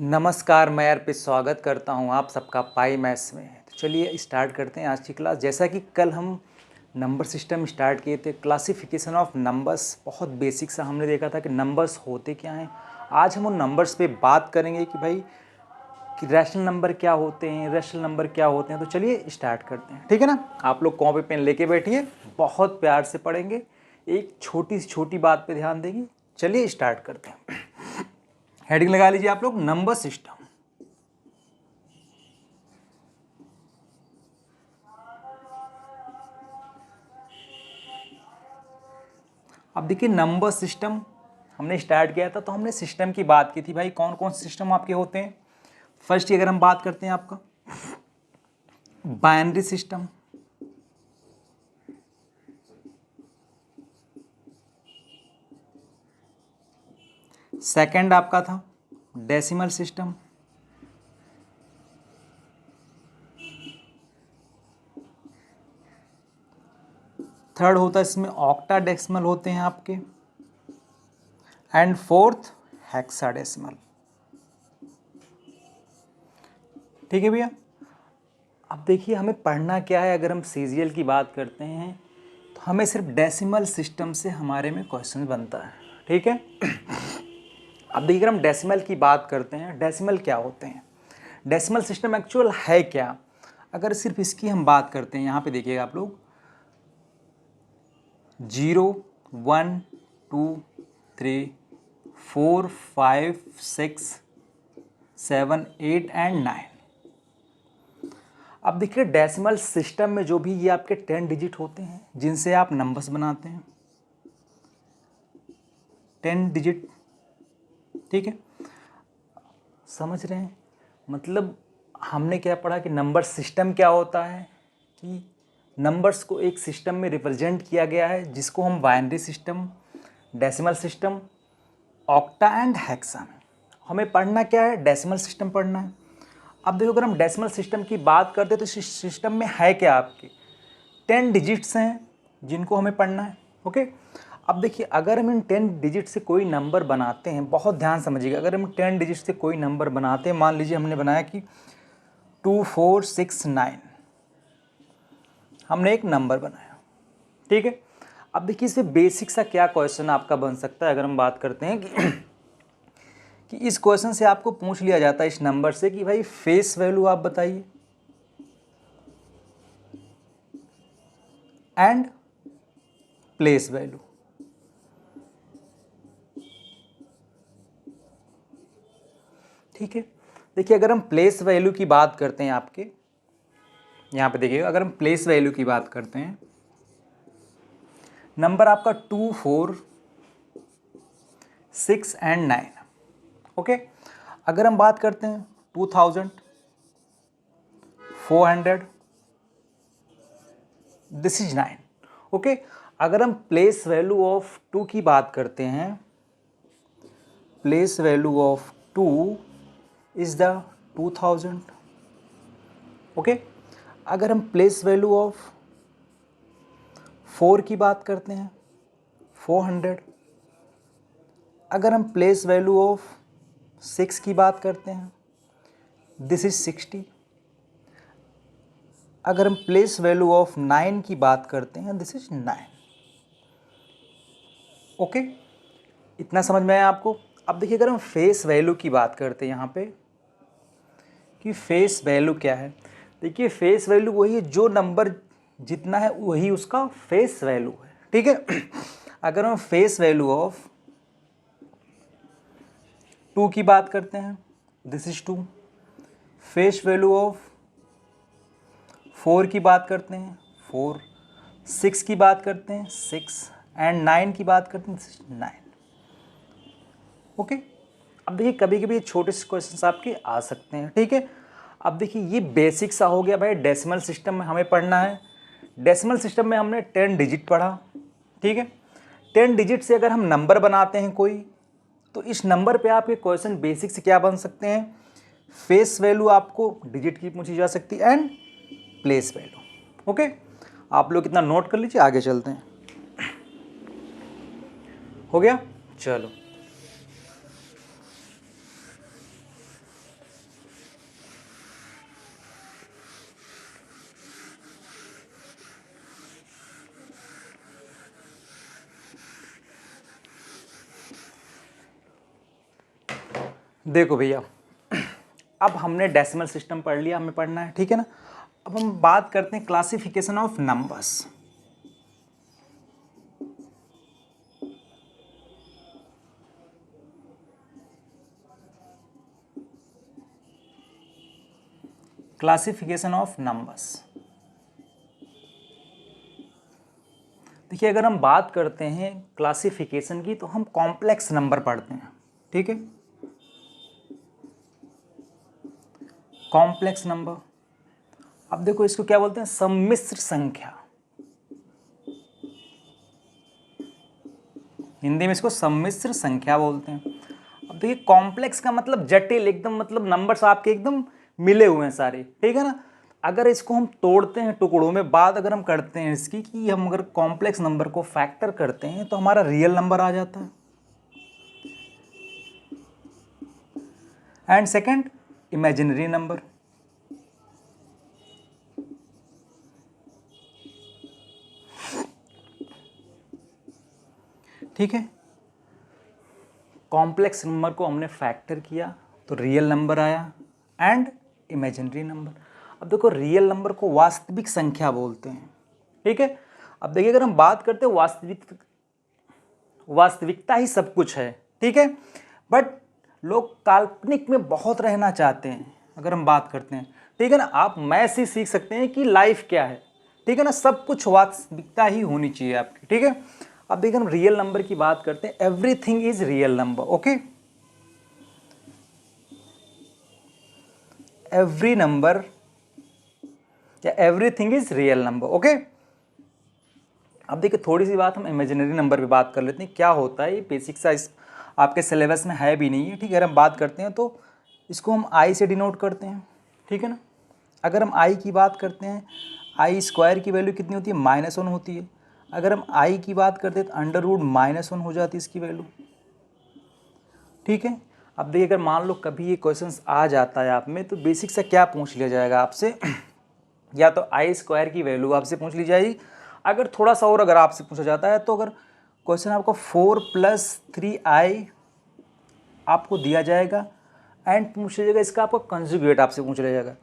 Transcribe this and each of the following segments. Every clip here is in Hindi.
नमस्कार, मैं अर्पित स्वागत करता हूं आप सबका पाई मैथ्स में। तो चलिए स्टार्ट करते हैं आज की क्लास। जैसा कि कल हम नंबर सिस्टम स्टार्ट किए थे, क्लासिफिकेशन ऑफ नंबर्स, बहुत बेसिक सा हमने देखा था कि नंबर्स होते क्या हैं। आज हम उन नंबर्स पे बात करेंगे कि भाई कि रैशनल नंबर क्या होते हैं, रेशनल नंबर क्या होते हैं। तो चलिए स्टार्ट करते हैं, ठीक है ना। आप लोग कॉपी पेन लेके बैठिए, बहुत प्यार से पढ़ेंगे, एक छोटी से छोटी बात पे ध्यान देंगे। चलिए स्टार्ट करते हैं। हेडिंग लगा लीजिए आप लोग, नंबर सिस्टम। अब देखिए, नंबर सिस्टम हमने स्टार्ट किया था तो हमने सिस्टम की बात की थी। भाई कौन कौन से सिस्टम आपके होते हैं। फर्स्ट की अगर हम बात करते हैं आपका बाइनरी सिस्टम, सेकंड आपका था डेसिमल सिस्टम, थर्ड होता है इसमें ऑक्टाडेसिमल होते हैं आपके, एंड फोर्थ हेक्साडेसिमल। ठीक है भैया। अब देखिए हमें पढ़ना क्या है। अगर हम सीजीएल की बात करते हैं तो हमें सिर्फ डेसिमल सिस्टम से हमारे में क्वेश्चन बनता है, ठीक है। अब देखिए, अगर हम डेसिमल की बात करते हैं, डेसिमल क्या होते हैं, डेसिमल सिस्टम एक्चुअल है क्या। अगर सिर्फ इसकी हम बात करते हैं, यहाँ पे देखिएगा आप लोग, 0, 1, 2, 3, 4, 5, 6, 7, 8 एंड 9। अब देखिए डेसिमल सिस्टम में जो भी ये आपके 10 डिजिट होते हैं जिनसे आप नंबर्स बनाते हैं, 10 डिजिट, ठीक है। समझ रहे हैं मतलब हमने क्या पढ़ा कि नंबर सिस्टम क्या होता है, कि नंबर्स को एक सिस्टम में रिप्रेजेंट किया गया है जिसको हम binary system, decimal system, octa and hexa में। हमें पढ़ना क्या है, डेसिमल सिस्टम पढ़ना है। अब देखो, अगर हम डेसिमल सिस्टम की बात करते हैं तो इस सिस्टम में है क्या, आपके 10 डिजिट्स हैं जिनको हमें पढ़ना है, ओके। अब देखिए, अगर हम इन 10 डिजिट से कोई नंबर बनाते हैं, बहुत ध्यान समझिएगा, अगर हम 10 डिजिट से कोई नंबर बनाते हैं, मान लीजिए हमने बनाया कि 2, 4, 6, 9, हमने एक नंबर बनाया, ठीक है। अब देखिए इसमें बेसिक सा क्या क्वेश्चन आपका बन सकता है। अगर हम बात करते हैं कि इस क्वेश्चन से आपको पूछ लिया जाता है इस नंबर से कि भाई फेस वैल्यू आप बताइए एंड प्लेस वैल्यू। ठीक है। देखिए, अगर हम प्लेस वैल्यू की बात करते हैं, आपके यहाँ पे देखिएगा, अगर हम प्लेस वैल्यू की बात करते हैं, नंबर आपका 2, 4, 6 एंड 9, ओके। अगर हम बात करते हैं 2000, 400, दिस इज 9, ओके। अगर हम प्लेस वैल्यू ऑफ 2 की बात करते हैं, place value of 2 is the 2000, okay. अगर हम प्लेस वैल्यू ऑफ 4 की बात करते हैं, 400। अगर हम प्लेस वैल्यू ऑफ 6 की बात करते हैं, दिस इज 60। अगर हम प्लेस वैल्यू ऑफ 9 की बात करते हैं, दिस इज 9, ओके। इतना समझ में आया आपको। अब देखिए, अगर हम फेस वैल्यू की बात करते हैं यहाँ पे, कि फेस वैल्यू क्या है। देखिए, फेस वैल्यू वही है, जो नंबर जितना है वही उसका फेस वैल्यू है, ठीक है। अगर हम फेस वैल्यू ऑफ 2 की बात करते हैं, this is 2। Face value of 4 की बात करते हैं, 4। 6 की बात करते हैं, 6 एंड 9 की बात करते हैं, दिस इज 9, ओके। अब देखिए, कभी कभी छोटे से क्वेश्चन आपके आ सकते हैं, ठीक है। अब देखिए, ये बेसिक सा हो गया भाई, डेसिमल सिस्टम में हमें पढ़ना है। डेसिमल सिस्टम में हमने 10 डिजिट पढ़ा, ठीक है। 10 डिजिट से अगर हम नंबर बनाते हैं कोई, तो इस नंबर पे आपके क्वेश्चन बेसिक से क्या बन सकते हैं, फेस वैल्यू आपको डिजिट की पूछी जा सकती है एंड प्लेस वैल्यू, ओके। आप लोग इतना नोट कर लीजिए, आगे चलते हैं। हो गया, चलो। देखो भैया, अब हमने डेसिमल सिस्टम पढ़ लिया, हमें पढ़ना है, ठीक है ना। अब हम बात करते हैं classification of numbers. Classification of numbers, देखिए अगर हम बात करते हैं क्लासिफिकेशन की तो हम कॉम्प्लेक्स नंबर पढ़ते हैं, ठीक है। कॉम्प्लेक्स नंबर, अब देखो इसको क्या बोलते हैं, सम्मिश्र संख्या, हिंदी में इसको सम्मिश्र संख्या बोलते हैं। अब देखिए कॉम्प्लेक्स का मतलब जटिल, एकदम मतलब नंबर्स आपके एकदम मिले हुए हैं सारे, ठीक है ना। अगर इसको हम तोड़ते हैं टुकड़ों में, बात अगर हम करते हैं इसकी कि हम अगर कॉम्प्लेक्स नंबर को फैक्टर करते हैं तो हमारा रियल नंबर आ जाता है। एंड सेकंड, इमेजिनरी नंबर, ठीक है। कॉम्प्लेक्स नंबर को हमने फैक्टर किया तो रियल नंबर आया एंड इमेजिनरी नंबर। अब देखो रियल नंबर को वास्तविक संख्या बोलते हैं, ठीक है। अब देखिए अगर हम बात करते हैं वास्तविकता ही सब कुछ है, ठीक है। बट लोग काल्पनिक में बहुत रहना चाहते हैं, अगर हम बात करते हैं, ठीक है ना। आप मैथ से सीख सकते हैं कि लाइफ क्या है, ठीक है ना। सब कुछ वास्तविकता ही होनी चाहिए आपकी, ठीक है। अब देखिए हम रियल नंबर की बात करते हैं, everything is real number, okay. Every number या everything is real number, okay. अब देखिए थोड़ी सी बात हम इमेजिनरी नंबर पे बात कर लेते हैं, क्या होता है ये बेसिक सा, इस आपके सिलेबस में है भी नहीं है, ठीक है। अगर हम बात करते हैं तो इसको हम आई से डिनोट करते हैं, ठीक है ना। अगर हम आई की बात करते हैं, आई स्क्वायर की वैल्यू कितनी होती है, -1 होती है। अगर हम आई की बात करते हैं तो √-1 हो जाती है इसकी वैल्यू, ठीक है। अब देखिए अगर मान लो कभी ये क्वेश्चंस आ जाता है आप में, तो बेसिक सा क्या पूछ लिया जाएगा आपसे या तो आई स्क्वायर की वैल्यू आपसे पूछ ली जाएगी। अगर थोड़ा सा और अगर आपसे पूछा जाता है तो अगर क्वेश्चन आपको 4 + 3i आपको दिया जाएगा एंड पूछ लीजिएगा इसका आपको कंजुगेट आपसे पूछ लिया जाएगा,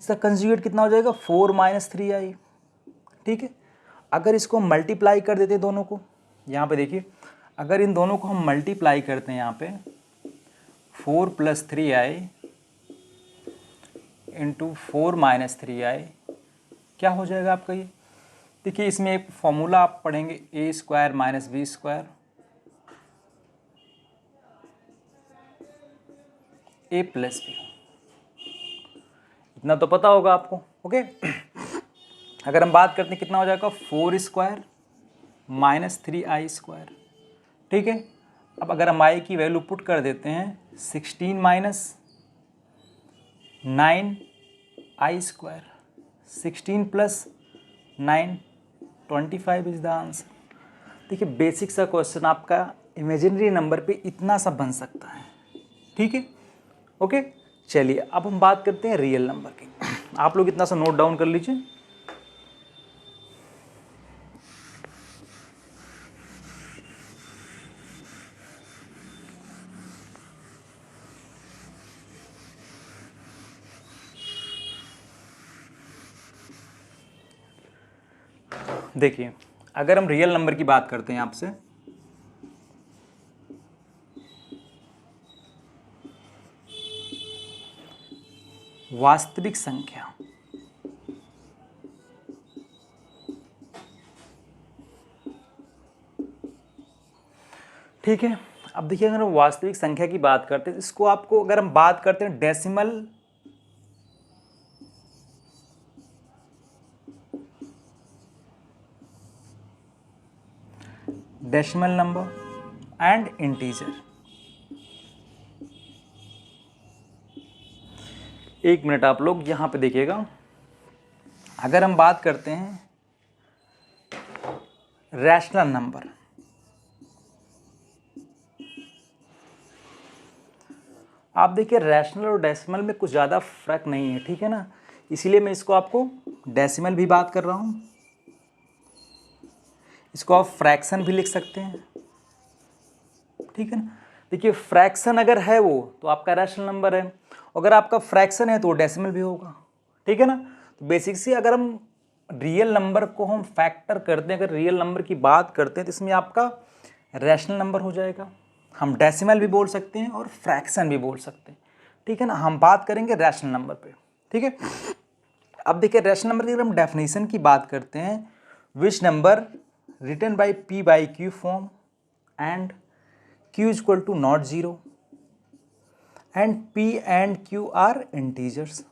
इसका कंजुगेट कितना हो जाएगा 4 - 3i, ठीक है। अगर इसको मल्टीप्लाई कर देते हैं दोनों को, यहाँ पे देखिए अगर इन दोनों को हम मल्टीप्लाई करते हैं यहाँ पे 4 + 3i × 4 - 3i क्या हो जाएगा आपका ये। देखिए इसमें एक फॉर्मूला आप पढ़ेंगे, a² - b² a + b, इतना तो पता होगा आपको, ओके। अगर हम बात करते हैं कितना हो जाएगा 4² - 3i², ठीक है। अब अगर हम i की वैल्यू पुट कर देते हैं 16 - 9i², 16 + 9 25 इज द आंसर। देखिए बेसिक सा क्वेश्चन आपका इमेजिनरी नंबर पे इतना सा बन सकता है, ठीक है, ओके। चलिए अब हम बात करते हैं रियल नंबर की। आप लोग इतना सा नोट डाउन कर लीजिए। देखिए अगर हम रियल नंबर की बात करते हैं आपसे, वास्तविक संख्या, ठीक है। अब देखिए अगर हम वास्तविक संख्या की बात करते हैं, इसको आपको अगर हम बात करते हैं डेसिमल नंबर एंड इंटीजर, एक मिनट आप लोग यहाँ पे देखिएगा। अगर हम बात करते हैं रैशनल नंबर, आप देखिए रैशनल और डेसिमल में कुछ ज़्यादा फर्क नहीं है, ठीक है ना। इसीलिए मैं इसको आपको डेसिमल भी बात कर रहा हूँ, इसको आप फ्रैक्शन भी लिख सकते हैं, ठीक है ना। देखिए फ्रैक्शन अगर है वो तो आपका रैशनल नंबर है, अगर आपका फ्रैक्शन है तो वो डेसिमल भी होगा, ठीक है ना। तो बेसिक से अगर हम रियल नंबर को हम फैक्टर करते हैं, अगर रियल नंबर की बात करते हैं तो इसमें आपका रैशनल नंबर हो जाएगा। हम डेसिमल भी बोल सकते हैं और फ्रैक्शन भी बोल सकते हैं, ठीक है ना। हम बात करेंगे रैशनल नंबर पे, ठीक है। अब देखिए रैशनल नंबर की अगर हम डेफिनेशन की बात करते हैं, which number written by p by q form and q is equal to not zero and p and q are integers,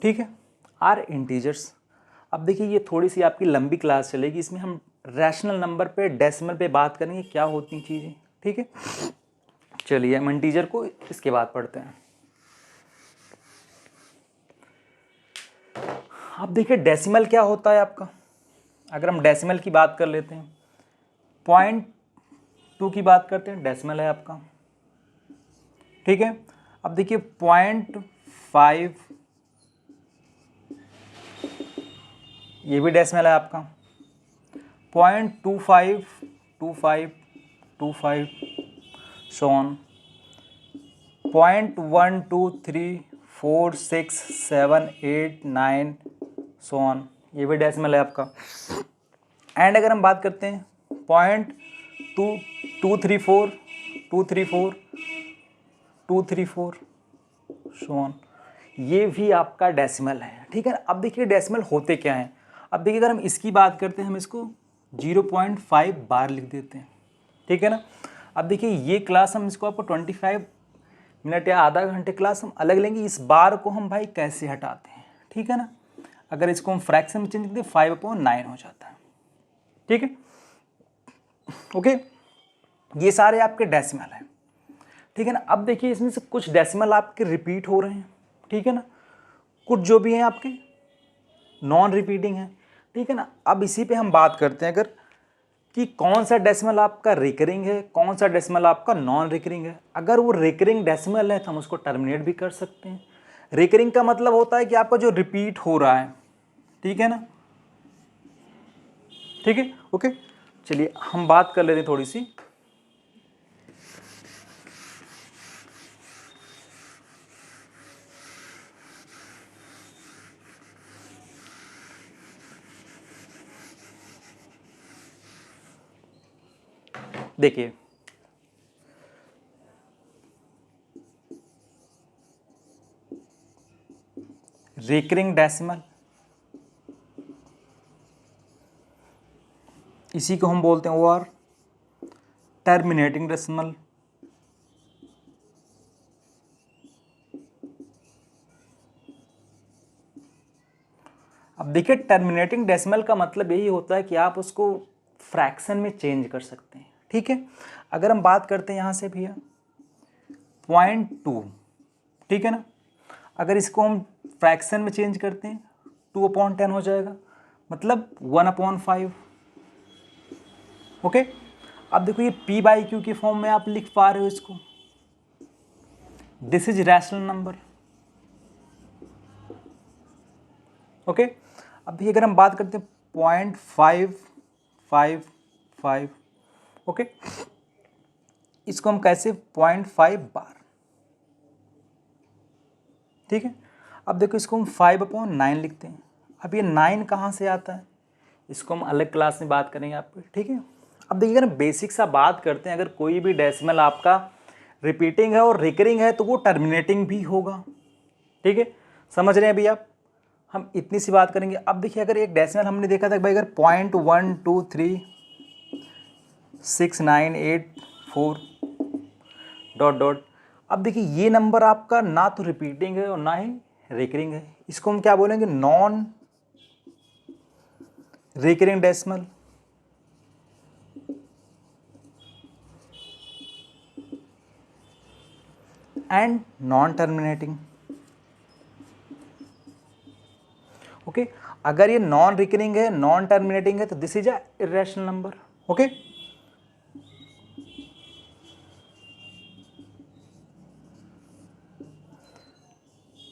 ठीक है, आर इंटीजर्स। अब देखिए ये थोड़ी सी आपकी लंबी क्लास चलेगी, इसमें हम रैशनल नंबर पे डेसिमल पे बात करेंगे क्या होती चीज़ें, ठीक है। चलिए हम इंटीजर को इसके बाद पढ़ते हैं। अब देखिए डेसिमल क्या होता है आपका, अगर हम डेसिमल की बात कर लेते हैं, 0.2 की बात करते हैं, डेसिमल है आपका, ठीक है। अब देखिए 0.5 ये भी डेसिमल है आपका, 0.25 25 25 सो ऑन, 0.123 4 6 7 8 9 सो ऑन, ये भी डेसिमल है आपका। एंड अगर हम बात करते हैं 0.234 234 234 सो ऑन, ये भी आपका डेसिमल है, ठीक है। अब देखिए डेसिमल होते क्या हैं, अब देखिए अगर हम इसकी बात करते हैं हम इसको 0.5 बार लिख देते हैं, ठीक है ना। अब देखिए ये क्लास हम इसको आपको 25 मिनट या आधा घंटे क्लास हम अलग लेंगे, इस बार को हम भाई कैसे हटाते हैं, ठीक है ना। अगर इसको हम फ्रैक्शन में चेंज करते हैं 5/9 हो जाता है, ठीक है, ओके। ये सारे आपके डेसिमल हैं, ठीक है ना। अब देखिए इसमें से कुछ डेसिमल आपके रिपीट हो रहे हैं, ठीक है ना, कुछ जो भी हैं आपके नॉन रिपीटिंग हैं, ठीक है ना। अब इसी पे हम बात करते हैं अगर कि कौन सा डेसिमल आपका रिकरिंग है, कौन सा डेसिमल आपका नॉन रिकरिंग है। अगर वो रिकरिंग डेसिमल है तो हम उसको टर्मिनेट भी कर सकते हैं। रिकरिंग का मतलब होता है कि आपका जो रिपीट हो रहा है, ठीक है ना, ठीक है, ओके। चलिए हम बात कर लेते हैं थोड़ी सी, देखिए रिकरिंग डेसिमल, इसी को हम बोलते हैं और टर्मिनेटिंग डेसिमल, अब देखिए टर्मिनेटिंग डेसिमल का मतलब यही होता है कि आप उसको फ्रैक्शन में चेंज कर सकते हैं, ठीक है। अगर हम बात करते हैं यहाँ से भैया 0.2, ठीक है ना, अगर इसको हम फ्रैक्शन में चेंज करते हैं 2/10 हो जाएगा, मतलब 1/5, ओके। अब देखो ये p बाई क्यू की फॉर्म में आप लिख पा रहे हो इसको, this is rational number, okay. अब भी अगर हम बात करते हैं 0.555, ओके, इसको हम कैसे 0.5 बार, ठीक है। अब देखो इसको हम 5/9 लिखते हैं, अब ये 9 कहाँ से आता है, इसको हम अलग क्लास में बात करेंगे आपको, ठीक है। अब देखिए अगर बेसिक सा बात करते हैं, अगर कोई भी डेसिमल आपका रिपीटिंग है और रिकरिंग है तो वो टर्मिनेटिंग भी होगा, ठीक है, समझ रहे हैं अभी आप। हम इतनी सी बात करेंगे। अब देखिए अगर एक डेसिमल हमने देखा था भाई अगर 0.1236984 डॉट डॉट, अब देखिए ये नंबर आपका ना तो रिपीटिंग है और ना ही रिकरिंग है, इसको हम क्या बोलेंगे, non recurring decimal, and non terminating, okay. अगर ये नॉन रिकरिंग है, नॉन टर्मिनेटिंग है तो this is a irrational number, okay.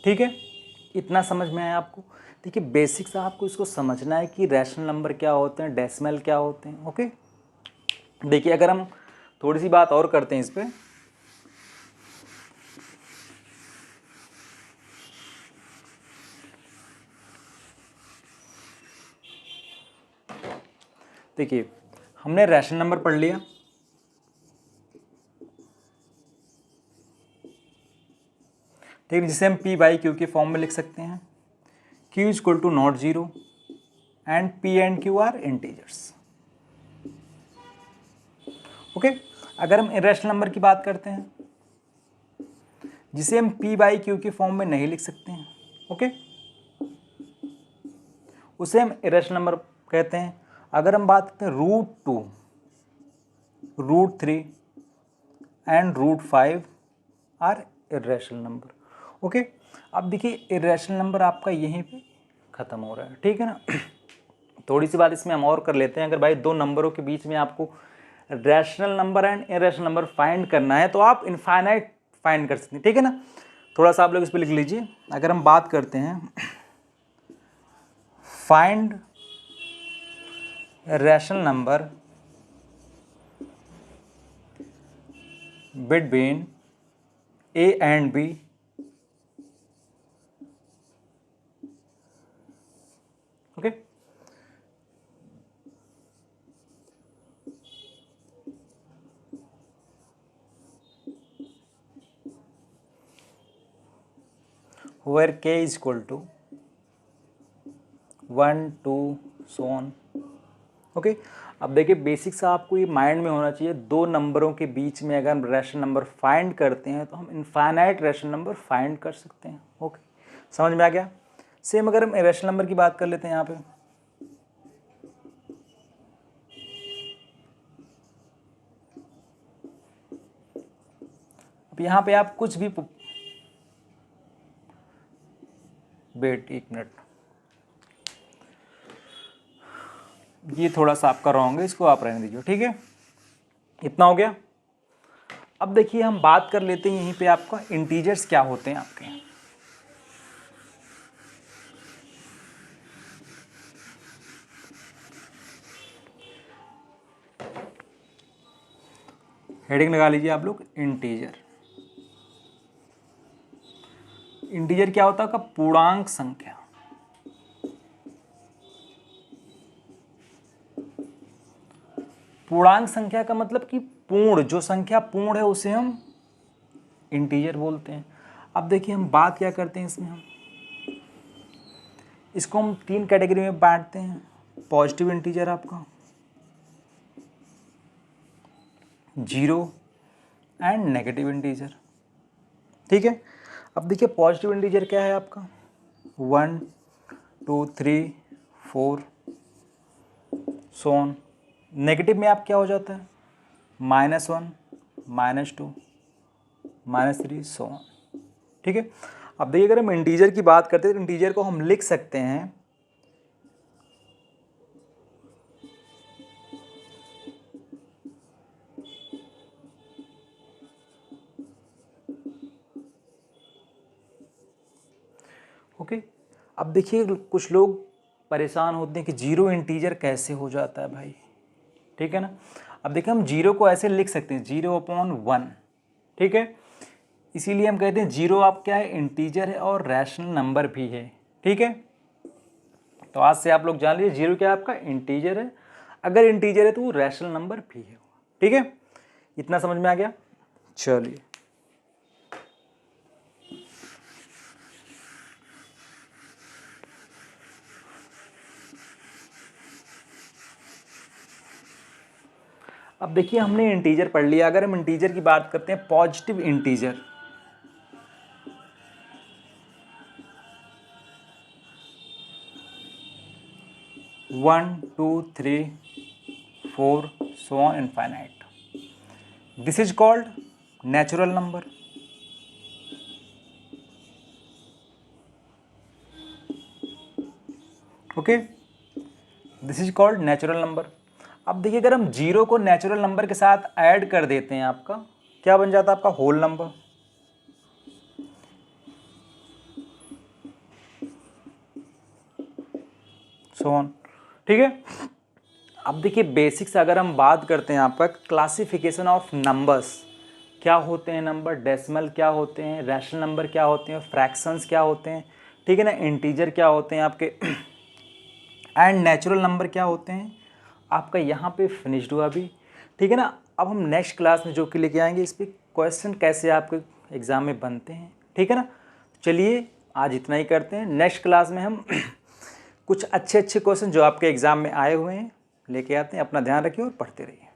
ठीक है, इतना समझ में आया आपको। देखिए बेसिक से आपको इसको समझना है कि रैशनल नंबर क्या होते हैं, डेसिमल क्या होते हैं, ओके। देखिए अगर हम थोड़ी सी बात और करते हैं इस पे, देखिए हमने रैशनल नंबर पढ़ लिया, ठीक है, जिसे हम पी बाई क्यू के फॉर्म में लिख सकते हैं। Q is equal to not zero and P and Q are integers. Okay, अगर हम इरेशनल नंबर की बात करते हैं जिसे हम पी बाई क्यू के फॉर्म में नहीं लिख सकते हैं, ओके, उसे हम इरेशनल नंबर कहते हैं। अगर हम बात करते हैं √2, √3 and √5 are irrational number. Okay, अब देखिए इरेशनल नंबर आपका यहीं पे ख़त्म हो रहा है, ठीक है ना। थोड़ी सी बात इसमें हम और कर लेते हैं। अगर भाई दो नंबरों के बीच में आपको rational number and irrational number find करना है तो आप इनफाइनाइट फाइंड कर सकते हैं, ठीक है ना। थोड़ा सा आप लोग इस पर लिख लीजिए। अगर हम बात करते हैं find rational number between A and B, okay, where k is equal to 1 2 so on। Okay, अब देखिए बेसिक्स आपको ये माइंड में होना चाहिए। दो नंबरों के बीच में अगर हम रैशनल नंबर फाइंड करते हैं तो हम इनफाइनाइट रैशनल नंबर फाइंड कर सकते हैं। ओके, समझ में आ गया। सेम अगर हम इरेशनल नंबर की बात कर लेते हैं यहाँ पे, अब यहाँ पे आप कुछ भी वेट एक मिनट, ये थोड़ा सा आपका रॉन्ग है, इसको आप रहने दीजिए, ठीक है। इतना हो गया। अब देखिए हम बात कर लेते हैं यहीं पे आपका इंटीजर्स क्या होते हैं आपके। हेडिंग लगा लीजिए आप लोग, इंटीजर। इंटीजर क्या होता है आपका? पूर्णांक संख्या। पूर्णांक संख्या का मतलब कि पूर्ण, जो संख्या पूर्ण है उसे हम इंटीजर बोलते हैं। अब देखिए हम बात क्या करते हैं इसमें, हम इसको हम तीन कैटेगरी में बांटते हैं। पॉजिटिव इंटीजर आपका, जीरो एंड नेगेटिव इंटीजर, ठीक है। अब देखिए पॉजिटिव इंटीजर क्या है आपका? 1 2 3 4 सो ऑन। नेगेटिव में आप क्या हो जाता है? -1 -2 -3 सो ऑन, ठीक है। अब देखिए अगर हम इंटीजर की बात करते हैं तो इंटीजर को हम लिख सकते हैं ओके। अब देखिए कुछ लोग परेशान होते हैं कि जीरो इंटीजर कैसे हो जाता है भाई, ठीक है ना। अब देखिए हम जीरो को ऐसे लिख सकते हैं 0/1, ठीक है। इसीलिए हम कहते हैं जीरो आप क्या है? इंटीजर है और रैशनल नंबर भी है, ठीक है। तो आज से आप लोग जान लीजिए जीरो क्या है आपका? इंटीजर है। अगर इंटीजर है तो वो रैशनल नंबर भी है, ठीक है। इतना समझ में आ गया? चलिए अब देखिए हमने इंटीजर पढ़ लिया। अगर हम इंटीजर की बात करते हैं, positive integer, one two three four so on infinite, this is called natural number. Okay, this is called natural number. अब देखिए अगर हम जीरो को नेचुरल नंबर के साथ ऐड कर देते हैं, आपका क्या बन जाता है? आपका होल नंबर। सो ऑन, ठीक है। अब देखिए बेसिक्स अगर हम बात करते हैं आपका क्लासिफिकेशन ऑफ नंबर्स, क्या होते हैं नंबर, डेसिमल क्या होते हैं, रैशनल नंबर क्या होते हैं, फ्रैक्शंस क्या होते हैं, ठीक है ना, इंटीजर क्या होते हैं आपके, एंड नेचुरल नंबर क्या होते हैं, आपका यहाँ पे फिनिश्ड हुआ अभी, ठीक है ना। अब हम नेक्स्ट क्लास में जो कि लेके आएंगे इस पर क्वेश्चन कैसे आपके एग्ज़ाम में बनते हैं, ठीक है ना। चलिए आज इतना ही करते हैं, नेक्स्ट क्लास में हम कुछ अच्छे क्वेश्चन जो आपके एग्ज़ाम में आए हुए हैं लेके आते हैं। अपना ध्यान रखिए और पढ़ते रहिए।